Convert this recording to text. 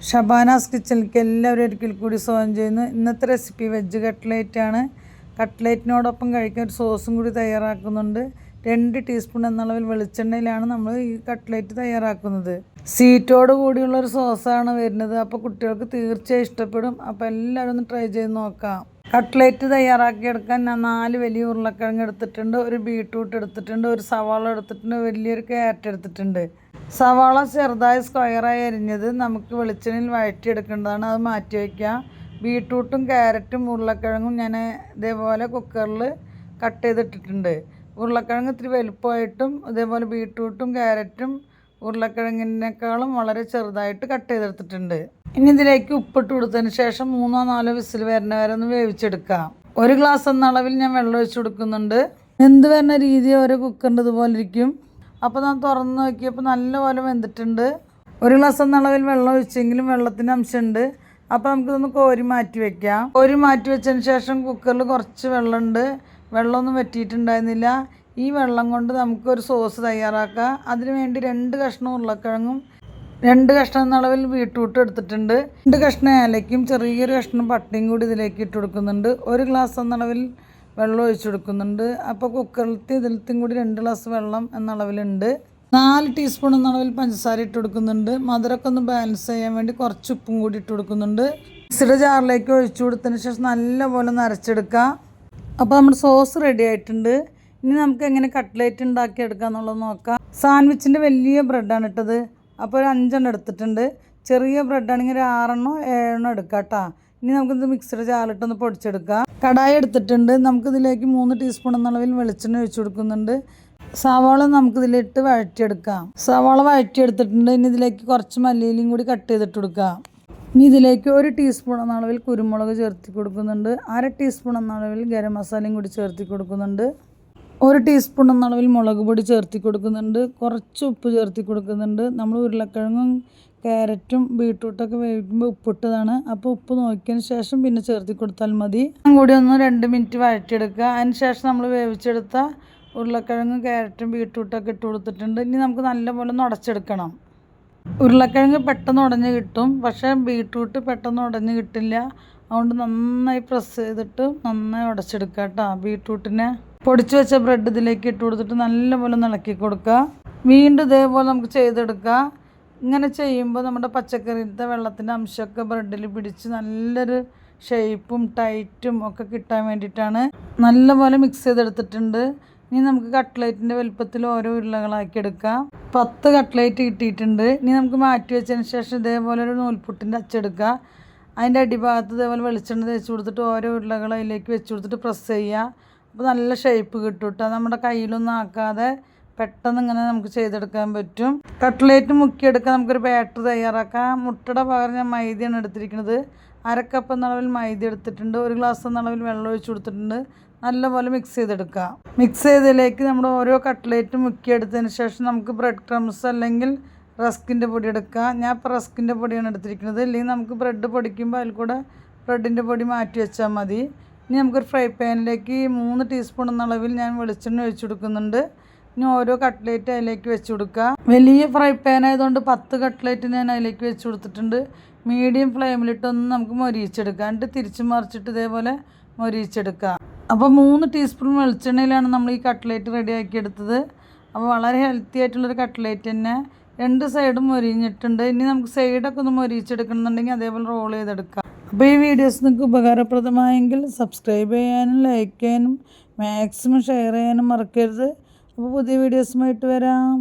ഷബാനാസ് കിച്ചണിലേക്ക് എല്ലാവരും ഒരിക്കൽ കൂടി സ്വാഗതം ചെയ്യുന്നു. ഇന്നത്തെ റെസിപ്പി വെജ് കട്ട്ലേറ്റ് ആണ്. കട്ട്ലേറ്റിനോടൊപ്പം കഴിക്കാൻ ഒരു സോസും കൂടി തയ്യാറാക്കുന്നുണ്ട്. 2 ടീസ്പൂൺ എന്നളവിൽ വെളിച്ചെണ്ണയിലാണ് നമ്മൾ ഈ കട്ട്ലേറ്റ് തയ്യാറാക്കുന്നത്. സീറ്റോട് കൂടിയുള്ള ഒരു സോസാണ് വരുന്നത്. അപ്പോൾ കുട്ടികൾക്ക് തീർച്ചയായും ഇഷ്ടപ്പെടും. അപ്പോൾ എല്ലാവരും ഒന്ന് ട്രൈ ചെയ്ത് നോക്കാം. കട്ട്ലേറ്റ് തയ്യാറാക്കിയെടുക്കാൻ ഞാൻ 4 വലിയ ഉരുളക്കിഴങ്ങ് എടുത്തിട്ടുണ്ട്, ഒരു ബീട്രൂട്ട് എടുത്തിട്ടുണ്ട്, ഒരു സവാള എടുത്തിട്ടുണ്ട്, വലിയൊരു ക്യാരറ്റ് എടുത്തിട്ടുണ്ട്. സവാള ചെറുതായി സ്ക്വയറായി അരിഞ്ഞത് നമുക്ക് വെളിച്ചെണ്ണയിൽ വഴറ്റിയെടുക്കേണ്ടതാണ്, അത് മാറ്റി വയ്ക്കാം. ബീട്രൂട്ടും ക്യാരറ്റും ഉരുളക്കിഴങ്ങും ഞാൻ ഇതേപോലെ കുക്കറിൽ കട്ട് ചെയ്തിട്ടിട്ടുണ്ട്. ഉരുളക്കിഴങ്ങ് ഇത്തിരി വലുപ്പമായിട്ടും ഇതേപോലെ ബീട്രൂട്ടും ക്യാരറ്റും ഉരുളക്കിഴങ്ങിനേക്കാളും വളരെ ചെറുതായിട്ട് കട്ട് ചെയ്തെടുത്തിട്ടുണ്ട്. ഇനി ഇതിലേക്ക് ഉപ്പിട്ട് കൊടുത്തതിന് ശേഷം 3-4 വിസിൽ വരുന്ന വരെ ഒന്ന് വേവിച്ചെടുക്കാം. 1 ഗ്ലാസ് എന്ന അളവിൽ ഞാൻ വെള്ളം ഒഴിച്ച് കൊടുക്കുന്നുണ്ട്. വെന്ത് വരുന്ന രീതി ഓരോ കുക്കറിൻ്റെ ഇതുപോലെ ഇരിക്കും. അപ്പോൾ ഞാൻ തുറന്ന് നോക്കിയപ്പോൾ നല്ലപോലെ വെന്തിട്ടുണ്ട്. 1 ഗ്ലാസ് എന്ന അളവിൽ വെള്ളം ഒഴിച്ചെങ്കിലും വെള്ളത്തിൻ്റെ അംശമുണ്ട്. അപ്പോൾ നമുക്കിതൊന്ന് കോരി മാറ്റി വെക്കാം. കോരി മാറ്റി വെച്ചതിന് ശേഷം കുക്കറിൽ കുറച്ച് വെള്ളമുണ്ട്, വെള്ളമൊന്നും വറ്റിയിട്ടുണ്ടായിരുന്നില്ല. ഈ വെള്ളം കൊണ്ട് നമുക്കൊരു സോസ് തയ്യാറാക്കാം. അതിനു വേണ്ടി 2 കഷ്ണം ഉരുളക്കിഴങ്ങും 2 കഷ്ണം എന്ന അളവിൽ ബീട്രൂട്ട് എടുത്തിട്ടുണ്ട്. 2 കഷ്ണം ഏലയ്ക്കും ചെറിയൊരു കഷ്ണം പട്ടയും കൂടി ഇതിലേക്ക് ഇട്ട് കൊടുക്കുന്നുണ്ട്. 1 ഗ്ലാസ് എന്ന അളവിൽ വെള്ളം ഒഴിച്ചു കൊടുക്കുന്നുണ്ട്. അപ്പോൾ കുക്കറിലത്തെ ഇതിലത്തെയും കൂടി 2 ഗ്ലാസ് വെള്ളം എന്ന അളവിലുണ്ട്. 4 ടീസ്പൂൺ എന്ന അളവിൽ പഞ്ചസാര ഇട്ട് കൊടുക്കുന്നുണ്ട്. മധുരമൊക്കെ ഒന്ന് ബാലൻസ് ചെയ്യാൻ വേണ്ടി കുറച്ച് ഉപ്പും കൂടി ഇട്ട് കൊടുക്കുന്നുണ്ട്. മിക്സിയുടെ ജാറിലേക്ക് ഒഴിച്ചു കൊടുത്തതിന് ശേഷം നല്ലപോലെ ഒന്ന് അരച്ചെടുക്കാം. അപ്പോൾ നമ്മുടെ സോസ് റെഡി ആയിട്ടുണ്ട്. ഇനി നമുക്ക് എങ്ങനെ കട്ട്ലേറ്റ് ഉണ്ടാക്കിയെടുക്കാം എന്നുള്ളത് നോക്കാം. സാൻഡ്വിച്ചിൻ്റെ വലിയ ബ്രെഡാണ് ഇട്ടത്. അപ്പോൾ ഒരു 5 എണ്ണം എടുത്തിട്ടുണ്ട്. ചെറിയ ബ്രെഡാണെങ്കിൽ ഒരു 6 7 എടുക്കാം കേട്ടോ. ഇനി നമുക്കിത് മിക്സിയുടെ ജാറിലിട്ടൊന്ന് പൊടിച്ചെടുക്കാം. കടായി എടുത്തിട്ടുണ്ട്. നമുക്കിതിലേക്ക് 3 ടീസ്പൂൺ എന്ന അളവിൽ വെളിച്ചെണ്ണ ഒഴിച്ച് കൊടുക്കുന്നുണ്ട്. സവാള നമുക്കിതിലിട്ട് വഴറ്റിയെടുക്കാം. സവാള വഴറ്റിയെടുത്തിട്ടുണ്ട്. ഇനി ഇതിലേക്ക് കുറച്ച് മല്ലിയിലയും കൂടി കട്ട് ചെയ്തിട്ട് കൊടുക്കാം. ഇനി ഇതിലേക്ക് 1 ടീസ്പൂൺ എന്ന അളവിൽ കുരുമുളക് ചേർത്തി കൊടുക്കുന്നുണ്ട്. 1/2 ടീസ്പൂൺ എന്ന അളവിൽ ഗരം മസാലയും കൂടി ചേർത്തി കൊടുക്കുന്നുണ്ട്. 1 ടീസ്പൂൺ എന്ന അളവിൽ മുളക് പൊടി ചേർത്തി കൊടുക്കുന്നുണ്ട്. കുറച്ച് ഉപ്പ് ചേർത്തി കൊടുക്കുന്നുണ്ട്. നമ്മൾ ഉരുളക്കിഴങ്ങും ക്യാരറ്റും ബീട്രൂട്ടൊക്കെ വേവിക്കുമ്പോൾ ഉപ്പിട്ടതാണ്. അപ്പോൾ ഉപ്പ് നോക്കിയതിന് ശേഷം പിന്നെ ചേർത്തി കൊടുത്താൽ മതി. കൂടി ഒന്ന് 2 മിനിറ്റ് വഴറ്റിയെടുക്കുക. അതിന് ശേഷം നമ്മൾ വേവിച്ചെടുത്ത ഉരുളക്കിഴങ്ങും ക്യാരറ്റും ബീട്രൂട്ടൊക്കെ ഇട്ട് കൊടുത്തിട്ടുണ്ട്. ഇനി നമുക്ക് നല്ലപോലെ ഒന്ന് ഉടച്ചെടുക്കണം. ഉരുളക്കിഴങ്ങ് പെട്ടെന്ന് ഉടഞ്ഞ് കിട്ടും, പക്ഷേ ബീട്രൂട്ട് പെട്ടെന്ന് ഉടഞ്ഞ് കിട്ടില്ല. അതുകൊണ്ട് നന്നായി പ്രസ് ചെയ്തിട്ട് നന്നായി ഉടച്ചെടുക്കുക കേട്ടോ. ബീട്രൂട്ടിനെ പൊടിച്ച് വെച്ച ബ്രെഡ് ഇതിലേക്ക് ഇട്ട് കൊടുത്തിട്ട് നല്ലപോലെ ഇളക്കി കൊടുക്കുക. വീണ്ടും ഇതേപോലെ നമുക്ക് ചെയ്തെടുക്കുക. ഇങ്ങനെ ചെയ്യുമ്പോൾ നമ്മുടെ പച്ചക്കറിയിലത്തെ വെള്ളത്തിൻ്റെ അംശമൊക്കെ ബ്രെഡിൽ പിടിച്ച് നല്ലൊരു ഷേപ്പും ടൈറ്റും ഒക്കെ കിട്ടാൻ വേണ്ടിയിട്ടാണ്. നല്ലപോലെ മിക്സ് ചെയ്തെടുത്തിട്ടുണ്ട്. ഇനി നമുക്ക് കട്ട്ലേറ്റിൻ്റെ വലുപ്പത്തിൽ ഓരോ ഉരുളകളാക്കി എടുക്കാം. 10 കട്ട്ലേറ്റ് കിട്ടിയിട്ടുണ്ട്. ഇനി നമുക്ക് മാറ്റി വെച്ചതിന് ശേഷം ഇതേപോലെ ഒരു നൂൽപുട്ടിൻ്റെ അച്ചെടുക്കുക. അതിൻ്റെ അടിഭാഗത്ത് ഇതേപോലെ വെളിച്ചെണ്ണ തേച്ച് കൊടുത്തിട്ട് ഓരോ ഉരുളകൾ അതിലേക്ക് വെച്ച് കൊടുത്തിട്ട് പ്രസ് ചെയ്യുക. അപ്പോൾ നല്ല ഷേപ്പ് കിട്ടും കേട്ടോ. നമ്മുടെ കയ്യിലൊന്നും ആക്കാതെ പെട്ടെന്ന് ഇങ്ങനെ നമുക്ക് ചെയ്തെടുക്കാൻ പറ്റും. കട്ട്ലേറ്റ് മുക്കിയെടുക്കാൻ നമുക്കൊരു ബാറ്റർ തയ്യാറാക്കാം. മുട്ടയുടെ പകരം ഞാൻ മൈദയാണ് എടുത്തിരിക്കുന്നത്. 1/2 കപ്പ് എന്ന അളവിൽ മൈദ എടുത്തിട്ടുണ്ട്. 1 ഗ്ലാസ് എന്ന അളവിൽ വെള്ളം ഒഴിച്ച് കൊടുത്തിട്ടുണ്ട്. നല്ലപോലെ മിക്സ് ചെയ്തെടുക്കാം. മിക്സ് ചെയ്തതിലേക്ക് നമ്മുടെ ഓരോ കട്ട്ലേറ്റും മുക്കിയെടുത്തതിന് ശേഷം നമുക്ക് ബ്രെഡ് ക്രംസ് അല്ലെങ്കിൽ റസ്കിൻ്റെ പൊടി എടുക്കാം. ഞാൻ ഇപ്പോൾ റസ്കിൻ്റെ പൊടിയാണ് എടുത്തിരിക്കുന്നത്. അല്ലെങ്കിൽ നമുക്ക് ബ്രെഡ് പൊടിക്കുമ്പോൾ അതിൽ കൂടെ ബ്രെഡിൻ്റെ പൊടി മാറ്റി വെച്ചാൽ മതി. ഇനി നമുക്കൊരു ഫ്രൈ പാനിലേക്ക് 3 ടീസ്പൂൺ എന്ന അളവിൽ ഞാൻ വെളിച്ചെണ്ണ ഒഴിച്ച് കൊടുക്കുന്നുണ്ട്. ഇനി ഓരോ കട്ട്ലേറ്റ് അതിലേക്ക് വെച്ച് കൊടുക്കുക. വലിയ ഫ്രൈ പാൻ ആയതുകൊണ്ട് 10 കട്ട്ലേറ്റ് ഞാൻ അതിലേക്ക് വെച്ച് കൊടുത്തിട്ടുണ്ട്. മീഡിയം ഫ്ലെയിമിലിട്ടൊന്ന് നമുക്ക് മൊരിയിച്ചെടുക്കാം. എന്നിട്ട് തിരിച്ച് മറിച്ചിട്ട് ഇതേപോലെ മൊരിയിച്ചെടുക്കുക. അപ്പോൾ 3 ടീസ്പൂൺ വെളിച്ചെണ്ണയിലാണ് നമ്മൾ ഈ കട്ട്ലേറ്റ് റെഡിയാക്കി എടുത്തത്. അപ്പോൾ വളരെ ഹെൽത്തി ആയിട്ടുള്ളൊരു കട്ട്ലേറ്റ് തന്നെ. 2 സൈഡും മൊരിഞ്ഞിട്ടുണ്ട്. ഇനി നമുക്ക് സൈഡൊക്കെ ഒന്ന് മൊരിയിച്ചെടുക്കണമെന്നുണ്ടെങ്കിൽ അതേപോലെ റോൾ ചെയ്തെടുക്കാം. അപ്പോൾ ഈ വീഡിയോസ് നിങ്ങൾക്ക് ഉപകാരപ്രദമായെങ്കിൽ സബ്സ്ക്രൈബ് ചെയ്യാനും ലൈക്ക് ചെയ്യാനും മാക്സിമം ഷെയർ ചെയ്യാനും മറക്കരുത്. അപ്പോൾ പുതിയ വീഡിയോസുമായിട്ട് വരാം.